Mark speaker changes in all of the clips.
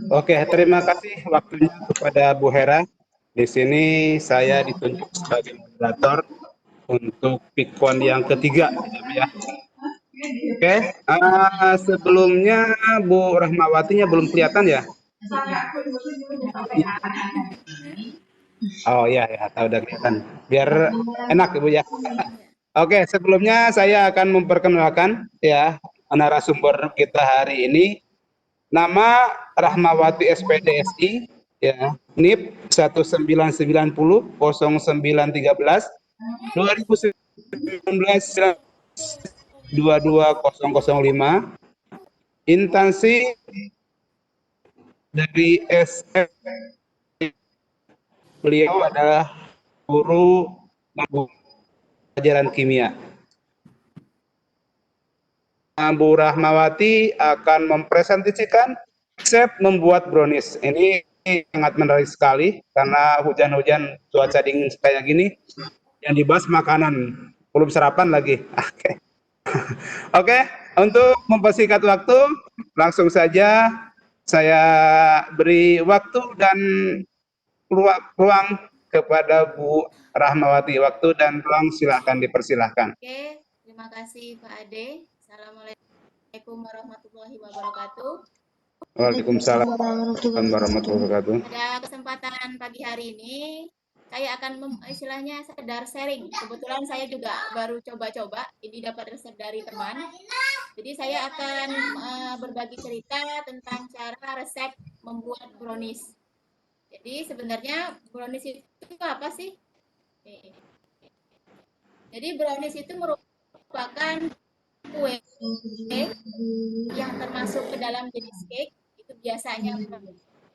Speaker 1: Oke, terima kasih waktunya kepada Bu Hera. Di sini saya ditunjuk sebagai moderator untuk pikon yang ketiga, ya. Oke, sebelumnya Bu Rahmawatinya belum kelihatan ya? Oh iya, ya, tahu udah kelihatan. Biar enak Ibu ya. Oke, sebelumnya saya akan memperkenalkan ya narasumber kita hari ini. Nama Rahmawati SPDSI, ya, NIP 1990 instansi dari SF. Beliau adalah guru pelajaran kimia. Bu Rahmawati akan mempresentasikan resep membuat brownies. Ini sangat menarik sekali karena hujan-hujan cuaca dingin kayak gini. Yang dibahas makanan, belum sarapan lagi. Oke. Oke, untuk mempersingkat waktu, langsung saja saya beri waktu dan ruang kepada Bu Rahmawati. Waktu dan ruang silakan dipersilahkan.
Speaker 2: Oke, terima kasih Pak Ade. Assalamualaikum warahmatullahi wabarakatuh.
Speaker 1: Waalaikumsalam warahmatullahi wabarakatuh.
Speaker 2: Pada kesempatan pagi hari ini, saya akan istilahnya sekedar sharing. Kebetulan saya juga baru coba-coba, ini dapat resep dari teman. Jadi saya akan berbagi cerita tentang cara resep membuat brownies. Jadi sebenarnya brownies itu apa sih? Jadi brownies itu merupakan kue yang termasuk ke dalam jenis cake. Itu biasanya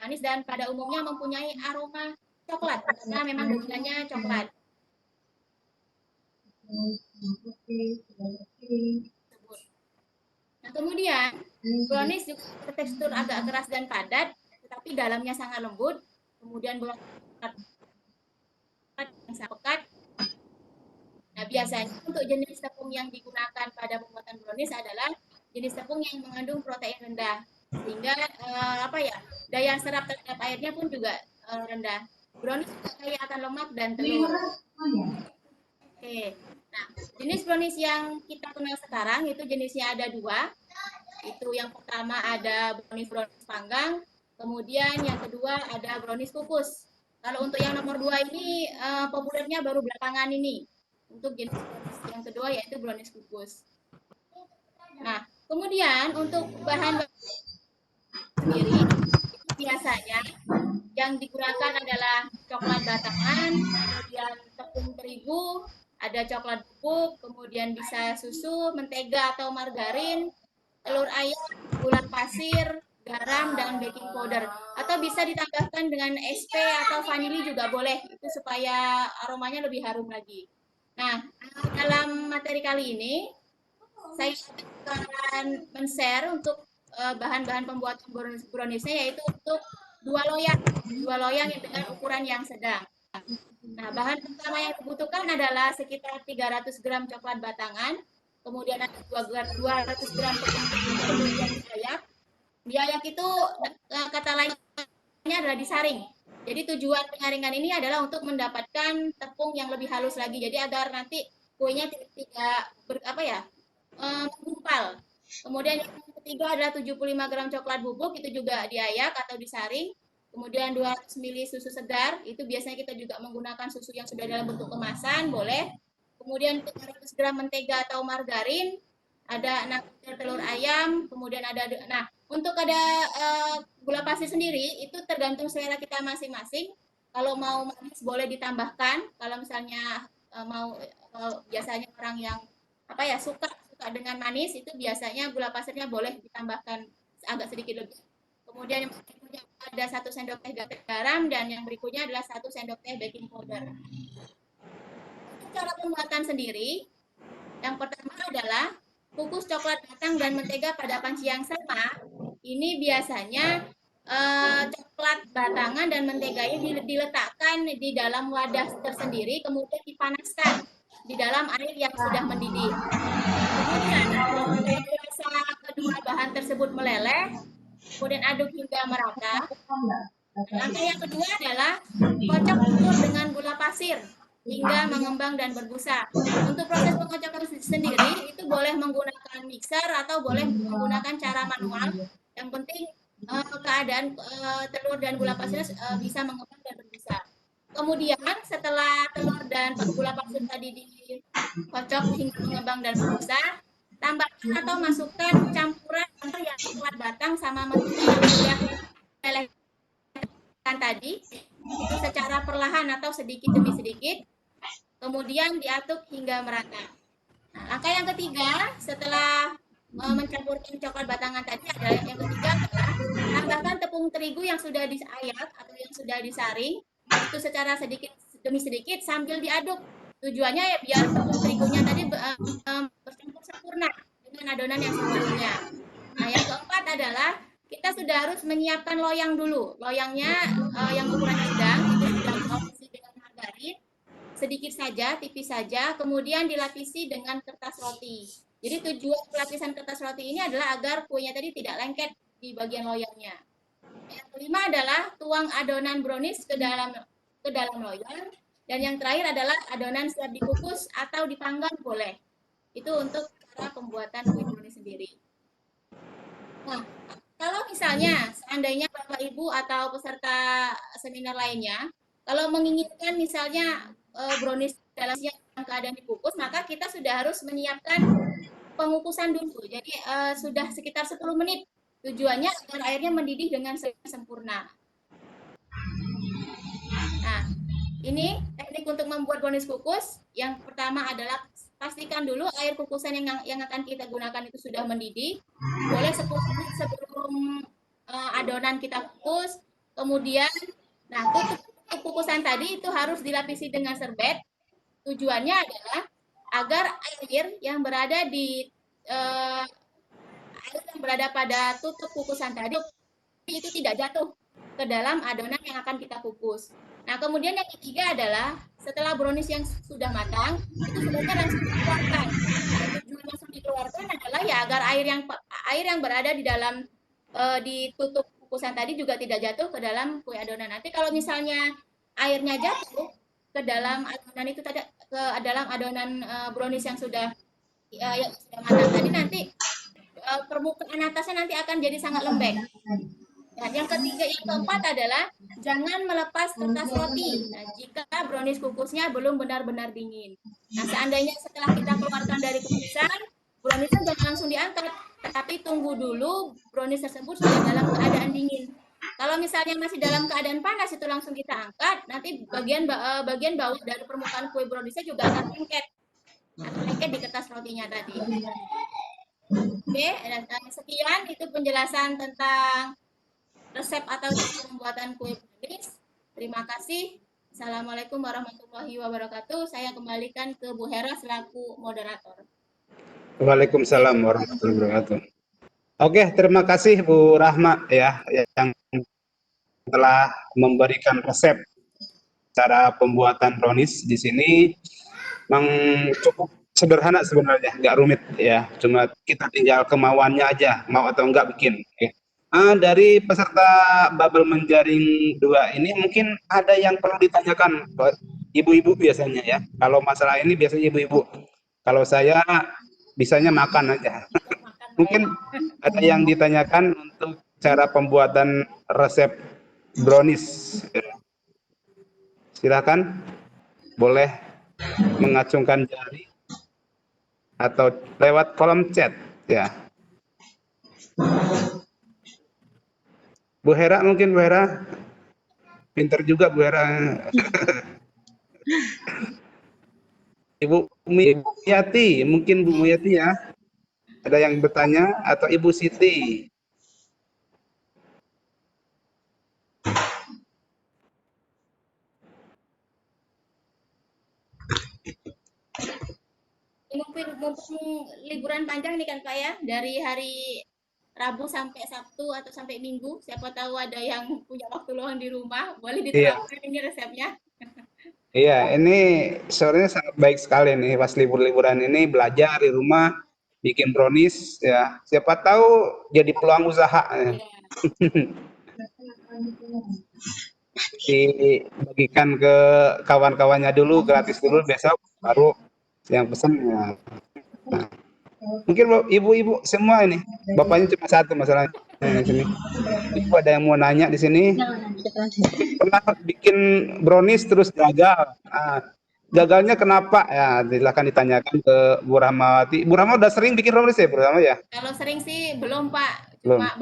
Speaker 2: manis dan pada umumnya mempunyai aroma coklat karena memang dominannya coklat. Nah, kemudian brownies juga bertekstur agak keras dan padat, tetapi dalamnya sangat lembut. Kemudian brownies yang sangat pekat. Nah, biasanya untuk jenis tepung yang digunakan pada pembuatan brownies adalah jenis tepung yang mengandung protein rendah, sehingga daya serap terhadap airnya pun juga rendah. Brownies kaya akan lemak dan telur. Oke, nah jenis brownies yang kita kenal sekarang itu jenisnya ada dua. Itu yang pertama ada brownies panggang, kemudian yang kedua ada brownies kukus. Kalau untuk yang nomor dua ini populernya baru belakangan ini. Untuk jenis yang kedua yaitu brownies kukus. Nah, kemudian untuk bahan sendiri biasanya yang digunakan adalah coklat batangan, kemudian tepung terigu, ada coklat bubuk, kemudian bisa susu, mentega atau margarin, telur ayam, gula pasir, garam, dan baking powder. Atau bisa ditambahkan dengan SP atau vanili juga boleh, itu supaya aromanya lebih harum lagi. Nah, dalam materi kali ini, saya akan men-share untuk bahan-bahan pembuatan browniesnya, yaitu untuk dua loyang yang dengan ukuran yang sedang. Nah, bahan pertama yang dibutuhkan adalah sekitar 300 gram coklat batangan, kemudian ada 200 gram tepung terigu, kemudian diayak. Diayak itu kata lainnya adalah disaring. Jadi tujuan penyaringan ini adalah untuk mendapatkan tepung yang lebih halus lagi. Jadi agar nanti kuenya tidak menggumpal. Kemudian yang ketiga adalah 75 gram coklat bubuk, itu juga diayak atau disaring. Kemudian 200 ml susu segar, itu biasanya kita juga menggunakan susu yang sudah dalam bentuk kemasan, boleh. Kemudian 300 gram mentega atau margarin, ada 6 butir telur ayam, kemudian ada, nah untuk ada gula pasir sendiri itu tergantung selera kita masing-masing. Kalau mau manis boleh ditambahkan, kalau misalnya biasanya orang yang suka dengan manis itu biasanya gula pasirnya boleh ditambahkan agak sedikit lebih. Kemudian yang berikutnya ada 1 sendok teh garam dan yang berikutnya adalah 1 sendok teh baking powder. Cara pembuatan sendiri, yang pertama adalah kukus coklat batang dan mentega pada panci yang sama. Ini biasanya coklat batangan dan menteganya diletakkan di dalam wadah tersendiri, kemudian dipanaskan di dalam air yang sudah mendidih. Kemudian, rasa kedua bahan tersebut meleleh, kemudian aduk hingga merata. Langkah yang kedua adalah kocok telur dengan gula pasir hingga mengembang dan berbusa. Untuk proses pengocokan sendiri itu boleh menggunakan mixer atau boleh menggunakan cara manual. Yang penting keadaan telur dan gula pasirnya bisa mengembang dan berbusa. Kemudian setelah telur dan gula pasir tadi dikocok hingga mengembang dan berbusa, tambahkan atau masukkan campuran yang kuat batang sama mentega yang sudah tadi itu secara perlahan atau sedikit demi sedikit, kemudian diaduk hingga merata. Nah, langkah yang ketiga setelah mencampurkan coklat batangan tadi adalah yang ketiga adalah tambahkan tepung terigu yang sudah diayak atau yang sudah disaring itu secara sedikit demi sedikit sambil diaduk. Tujuannya ya biar tepung terigunya tadi bercampur sempurna dengan adonan yang sebelumnya. Nah, yang keempat adalah kita sudah harus menyiapkan loyang dulu. Loyangnya yang ukurannya sedang itu sudah diolesi dengan margarin sedikit saja, tipis saja, kemudian dilapisi dengan kertas roti. Jadi tujuan pelapisan kertas roti ini adalah agar kuenya tadi tidak lengket di bagian loyangnya. Yang kelima adalah tuang adonan brownies ke dalam loyang, dan yang terakhir adalah adonan siap dikukus atau dipanggang boleh. Itu untuk cara pembuatan kue brownies sendiri. Nah, kalau misalnya seandainya Bapak Ibu atau peserta seminar lainnya, kalau menginginkan misalnya brownies dalam keadaan dikukus, maka kita sudah harus menyiapkan pengukusan dulu. Jadi sudah sekitar 10 menit. Tujuannya agar airnya mendidih dengan sempurna. Nah, ini teknik untuk membuat brownies kukus. Yang pertama adalah pastikan dulu air kukusan yang akan kita gunakan itu sudah mendidih. Boleh 10 menit sebelum adonan kita kukus. Kemudian, nah tutup kukusan tadi itu harus dilapisi dengan serbet. Tujuannya adalah agar air yang berada di air yang berada pada tutup kukusan tadi itu tidak jatuh ke dalam adonan yang akan kita kukus. Nah, kemudian yang ketiga adalah setelah brownies yang sudah matang, itu sebaiknya langsung dikeluarkan. Nah, tujuan langsung dikeluarkan adalah ya agar air yang berada di dalam di tutup kukusan tadi juga tidak jatuh ke dalam kue adonan. Nanti kalau misalnya airnya jatuh ke dalam adonan itu tadi ke dalam adonan brownies yang sudah matang tadi nanti permukaan atasnya nanti akan jadi sangat lembek. Dan yang ketiga, yang keempat adalah jangan melepas kertas roti. Nah, jika brownies kukusnya belum benar-benar dingin. Nah, seandainya setelah kita keluarkan dari kukusan, browniesnya jangan langsung diangkat, tapi tunggu dulu brownies tersebut sudah dalam keadaan dingin. Kalau misalnya masih dalam keadaan panas itu langsung kita angkat, nanti bagian bawah dari permukaan kue browniesnya juga akan lengket. Lengket di kertas rotinya tadi. Oke, dan sekian itu penjelasan tentang resep atau cara pembuatan kue brownies. Terima kasih. Assalamualaikum warahmatullahi wabarakatuh. Saya kembalikan ke Bu Hera selaku moderator.
Speaker 1: Waalaikumsalam warahmatullahi wabarakatuh. Oke, terima kasih Bu Rahma ya yang telah memberikan resep cara pembuatan brownies di sini. Memang cukup sederhana sebenarnya, nggak rumit ya. Cuma kita tinggal kemauannya aja, mau atau enggak bikin. Oke. Dari peserta bubble menjaring 2 ini mungkin ada yang perlu ditanyakan ibu-ibu biasanya ya. Kalau masalah ini biasanya ibu-ibu. Kalau saya bisanya makan aja. Mungkin ada yang ditanyakan untuk cara pembuatan resep brownies. Silakan, boleh mengacungkan jari atau lewat kolom chat ya. Bu Hera mungkin Bu Hera pinter juga Bu Hera. Ibu Muyati mungkin Bu Muyati ya. Ada yang bertanya atau Ibu Siti?
Speaker 2: Mumpung liburan panjang nih kan Pak ya, dari hari Rabu sampai Sabtu atau sampai Minggu, siapa tahu ada yang punya waktu luang di rumah, boleh
Speaker 1: Iya,
Speaker 2: diterapkan ini resepnya.
Speaker 1: iya. Ini sebenarnya sangat baik sekali nih pas libur-liburan ini belajar di rumah, bikin brownies ya. Siapa tahu jadi peluang usaha. Ya.
Speaker 2: Ya.
Speaker 1: Dibagikan ke kawan-kawannya dulu, gratis dulu, besok baru yang pesan ya. Nah, mungkin ibu-ibu semua ini, bapaknya cuma satu masalahnya di sini. Ibu ada yang mau nanya di sini, pernah bikin brownies terus gagal. Nah, gagalnya kenapa? Ya, silakan ditanyakan ke Bu Rahmawati. Bu Rahma udah sering bikin brownies ya, Bu Rahma ya?
Speaker 2: Kalau sering sih belum Pak,
Speaker 1: Belum.
Speaker 2: cuma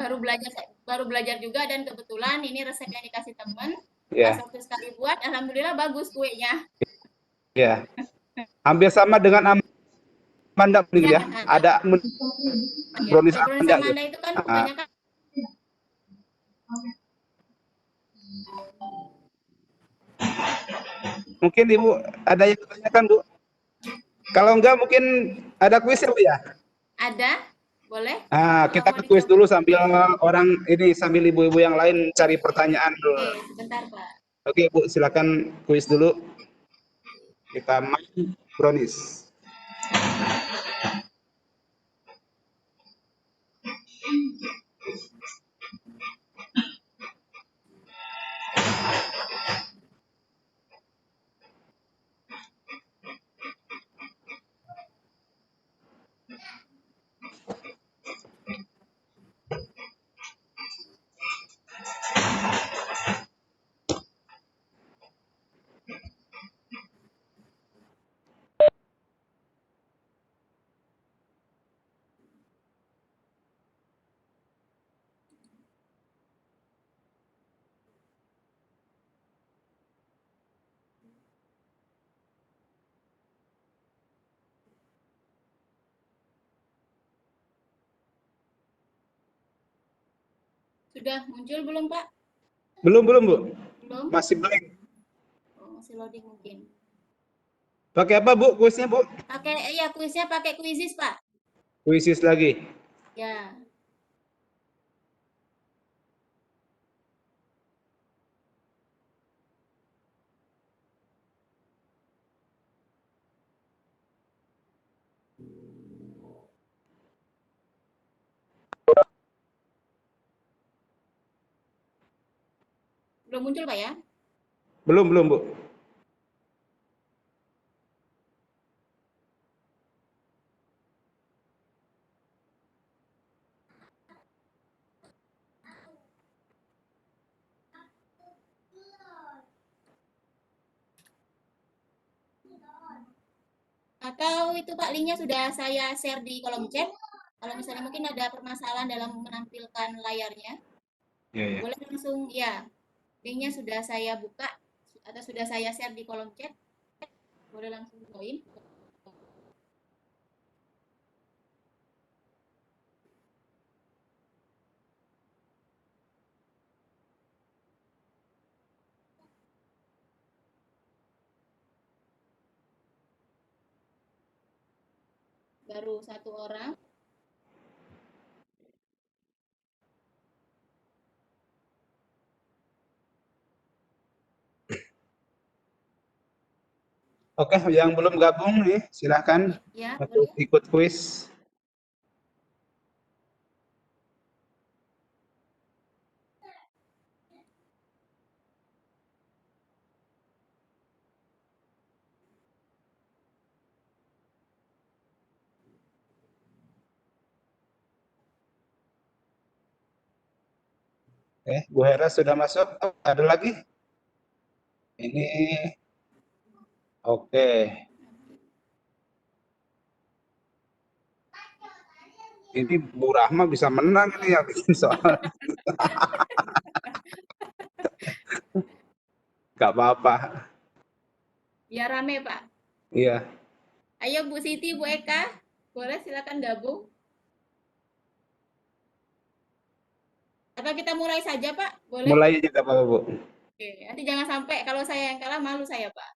Speaker 2: baru belajar juga dan kebetulan ini resep yang dikasih temen. Pas
Speaker 1: Ya,
Speaker 2: waktu sekali buat, alhamdulillah bagus kuenya.
Speaker 1: ya. Hampir sama dengan Amanda
Speaker 2: Ya,
Speaker 1: ya. Ada
Speaker 2: ya.
Speaker 1: brownies
Speaker 2: Kalau brownies
Speaker 1: Amanda ya.
Speaker 2: Amanda itu kan
Speaker 1: Nah,
Speaker 2: kebanyakan
Speaker 1: mungkin Ibu ada yang ditanyakan, Bu? Kalau enggak mungkin ada kuis ya, Bu ya?
Speaker 2: ada, boleh.
Speaker 1: Nah,
Speaker 2: Kalau
Speaker 1: kita
Speaker 2: mau
Speaker 1: ke kuis
Speaker 2: dicoba,
Speaker 1: dulu sambil orang ini, sambil ibu-ibu yang lain cari pertanyaan dulu.
Speaker 2: oke, sebentar Pak.
Speaker 1: Oke, Bu, silakan kuis dulu. Kita main brownies.
Speaker 2: Sudah muncul belum Pak?
Speaker 1: Belum, belum, Bu.
Speaker 2: Belum?
Speaker 1: Masih blank.
Speaker 2: Oh, masih loading mungkin.
Speaker 1: Pakai apa, Bu, kuisnya, Bu?
Speaker 2: Pakai, iya kuisnya pakai kuisis Pak.
Speaker 1: Kuisis lagi.
Speaker 2: Ya, belum muncul Pak ya?
Speaker 1: Belum, belum, Bu.
Speaker 2: Atau itu Pak linknya sudah saya share di kolom chat. Kalau misalnya mungkin ada permasalahan dalam menampilkan layarnya,
Speaker 1: Ya, ya.
Speaker 2: boleh langsung ya. Linknya sudah saya buka atau sudah saya share di kolom chat. Boleh langsung join. Baru satu orang.
Speaker 1: Oke, yang belum gabung nih, silakan
Speaker 2: Ya,
Speaker 1: untuk
Speaker 2: boleh.
Speaker 1: ikut kuis. Bu Hera sudah masuk. Oh, ada lagi? Ini oke. Ini Bu Rahma bisa menang ini ya bikin soal. Gak apa-apa.
Speaker 2: Biar rame Pak.
Speaker 1: Iya.
Speaker 2: Ayo Bu Siti, Bu Eka, boleh silakan gabung. Atau kita mulai saja Pak, boleh?
Speaker 1: Mulai aja gak apa-apa, Bu.
Speaker 2: Oke, nanti jangan sampai kalau saya yang kalah malu saya Pak.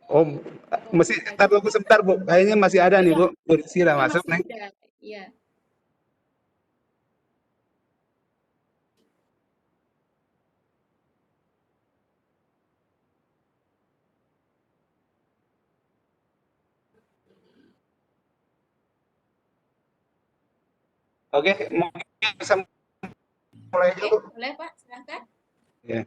Speaker 1: Oh,
Speaker 2: Atau
Speaker 1: masih
Speaker 2: kita
Speaker 1: ntar
Speaker 2: aja.
Speaker 1: tunggu sebentar, Bu. Kayaknya masih ada nih,
Speaker 2: Iya,
Speaker 1: Bu. Bu Rizky udah
Speaker 2: iya
Speaker 1: masuk
Speaker 2: masih
Speaker 1: nih.
Speaker 2: ada. Iya.
Speaker 1: Oke, mungkin bisa Mulai
Speaker 2: Oke,
Speaker 1: dulu.
Speaker 2: boleh Pak, silahkan.
Speaker 1: Ya.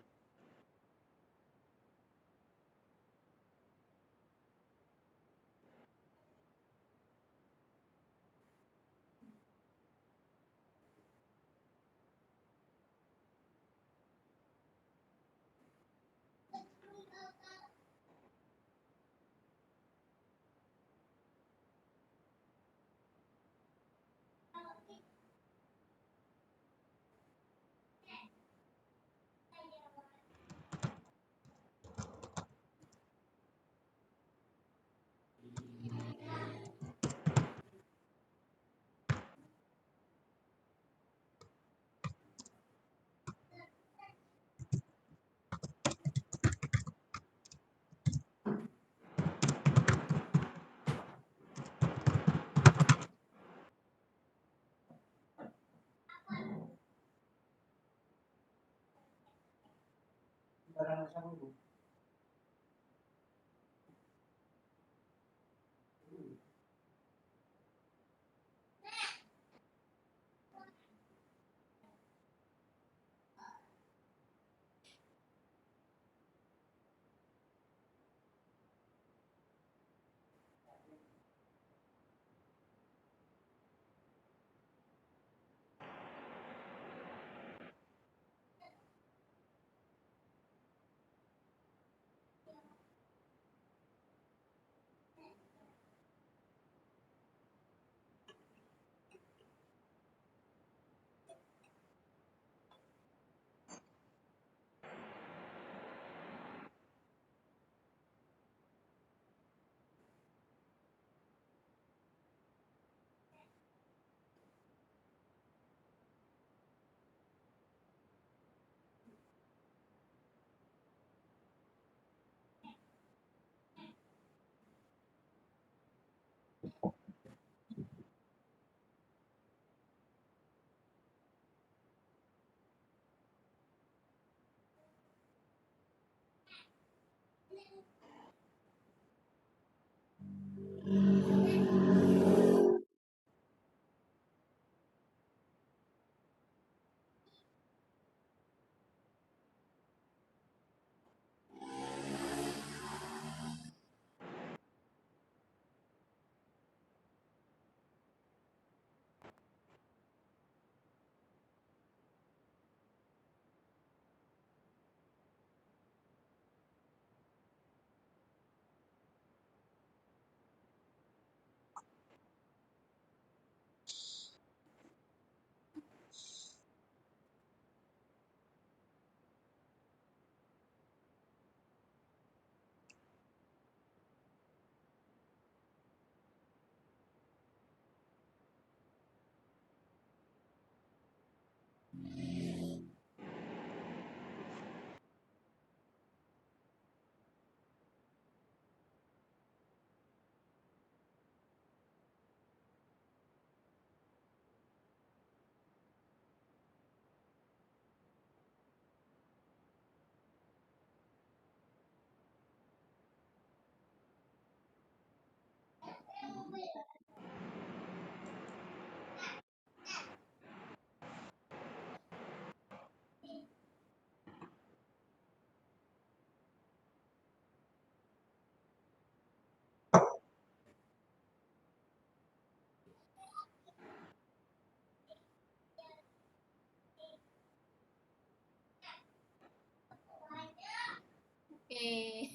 Speaker 2: Oke.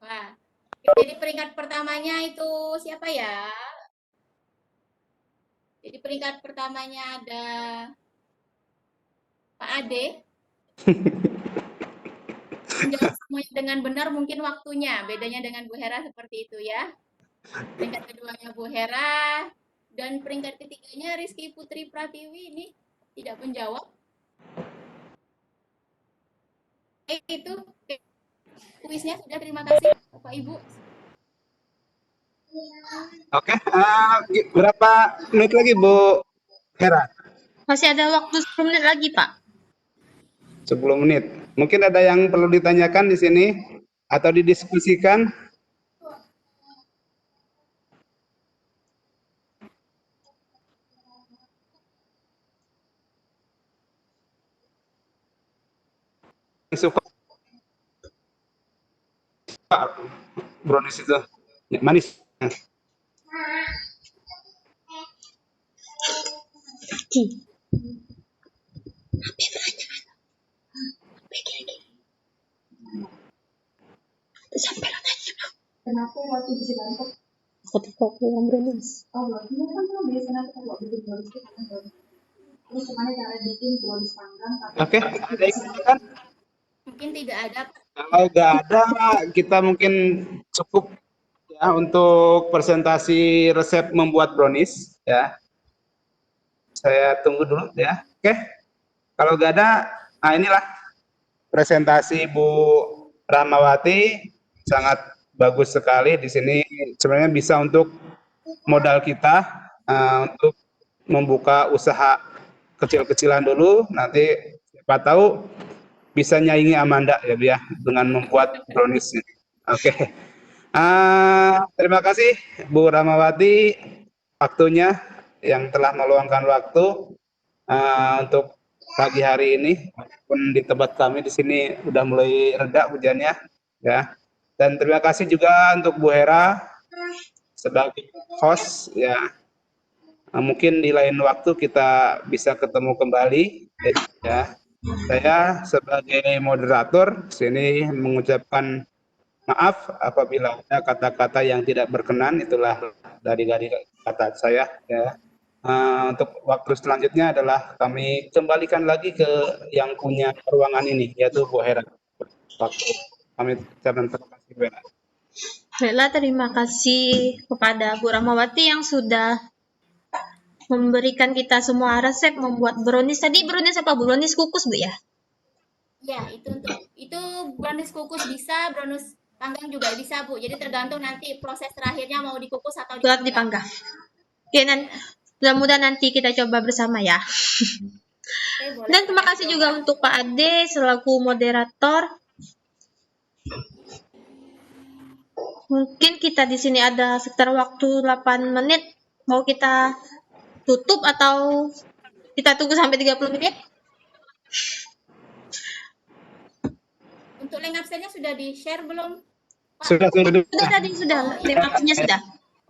Speaker 2: Wah, jadi peringkat pertamanya itu siapa ya? Jadi peringkat pertamanya ada Pak Ade. Menjawab semuanya dengan benar mungkin waktunya. Bedanya dengan Bu Hera seperti itu ya. Peringkat keduanya Bu Hera. Dan peringkat ketiganya Rizky Putri Pratiwi ini tidak menjawab. Itu kuisnya sudah, terima kasih Bapak Ibu.
Speaker 1: Oke, berapa menit lagi Bu Hera?
Speaker 3: Masih ada waktu 10 menit lagi, Pak.
Speaker 1: 10 menit. Mungkin ada yang perlu ditanyakan di sini atau didiskusikan? suka brownies itu ya, manis.
Speaker 3: Ki. Sampai lah tadi.
Speaker 4: Kenapa waktu di Cilandak?
Speaker 3: Aku yang brownies.
Speaker 4: Oh, ini kan kalau biasanya kita buat bikin brownies itu kan brownies. Terus gimana cara bikin brownies panggang?
Speaker 1: Oke, ada yang kan?
Speaker 2: Mungkin tidak ada.
Speaker 1: Kalau nggak ada, kita mungkin cukup ya untuk presentasi resep membuat brownies ya. Saya tunggu dulu ya. Oke, kalau nggak ada, nah inilah presentasi Bu Rahmawati, sangat bagus sekali di sini. Sebenarnya bisa untuk modal kita untuk membuka usaha kecil-kecilan dulu. Nanti siapa tahu bisa nyaingi Amanda ya, Bu ya, dengan membuat brownies ini. Oke. Terima kasih Bu Rahmawati waktunya yang telah meluangkan waktu untuk pagi hari ini. Walaupun di tempat kami di sini udah mulai reda hujannya ya. Dan terima kasih juga untuk Bu Hera sebagai host ya. Mungkin di lain waktu kita bisa ketemu kembali ya. Saya sebagai moderator sini mengucapkan maaf apabila ada kata-kata yang tidak berkenan, itulah dari kata saya ya. Untuk waktu selanjutnya adalah kami kembalikan lagi ke yang punya ruangan ini, yaitu Bu Hera. Waktu kami ucapkan terima kasih, Bu Hera.
Speaker 3: Baiklah, terima kasih kepada Bu Rahmawati yang sudah memberikan kita semua resep membuat brownies. Tadi brownies apa, Bu? Brownies kukus, Bu ya?
Speaker 2: Ya, itu brownies kukus bisa, brownies panggang juga bisa, Bu. Jadi tergantung nanti proses terakhirnya mau dikukus atau
Speaker 3: Buat dipanggang. Oke, mudah-mudahan nanti kita coba bersama ya.
Speaker 2: Oke, boleh.
Speaker 3: Dan terima kasih juga untuk Pak Ade selaku moderator. Mungkin kita di sini ada sekitar waktu 8 menit. Mau kita tutup atau kita tunggu sampai 30 menit?
Speaker 2: Untuk link absennya sudah di-share belum? Pak?
Speaker 1: Sudah.
Speaker 3: Sudah tadi, sudah. Link absennya sudah.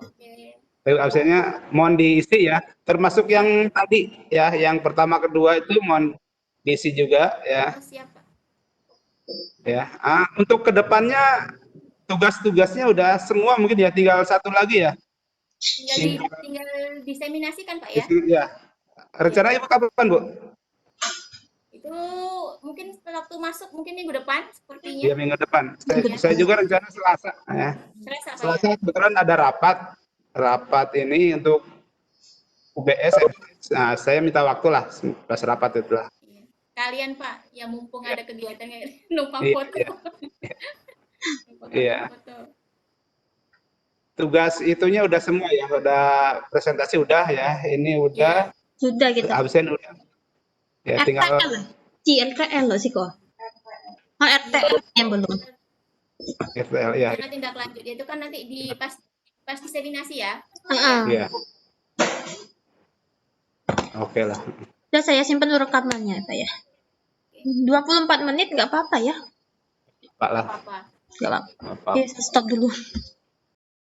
Speaker 2: Oke.
Speaker 1: Absennya mohon diisi ya, termasuk yang tadi ya, yang pertama kedua itu mohon diisi juga ya.
Speaker 2: Oh, siap, Pak.
Speaker 1: Ya, untuk kedepannya tugas-tugasnya udah semua mungkin ya, tinggal satu lagi ya.
Speaker 2: Tinggal diseminasikan, Pak ya.
Speaker 1: Ya. Rencana Ibu kapan, Bu?
Speaker 2: Itu mungkin waktu masuk mungkin minggu depan sepertinya.
Speaker 1: Iya, minggu depan. Saya juga rencana Selasa ya. Selasa kebetulan ada rapat ini untuk UBS. Nah, saya minta waktu lah pas rapat itu lah.
Speaker 2: Kalian Pak, ya mumpung ada kegiatan numpang
Speaker 1: Iya,
Speaker 2: foto.
Speaker 1: Iya. Tugas itunya udah semua ya, udah presentasi udah ya, ini udah.
Speaker 3: Sudah gitu.
Speaker 1: Absen udah. Ya, tinggal
Speaker 3: RTL loh sih kok. Oh, RTL yang belum.
Speaker 1: RTL ya.
Speaker 2: Karena tindak lanjut itu kan nanti pas diseminasi ya.
Speaker 1: Iya. Oke lah.
Speaker 3: Udah saya simpan rekamannya Pak ya. 24 menit nggak apa-apa ya?
Speaker 1: Pak lah.
Speaker 2: Apa-apa.
Speaker 3: Nggak apa-apa. Oke, saya stop dulu.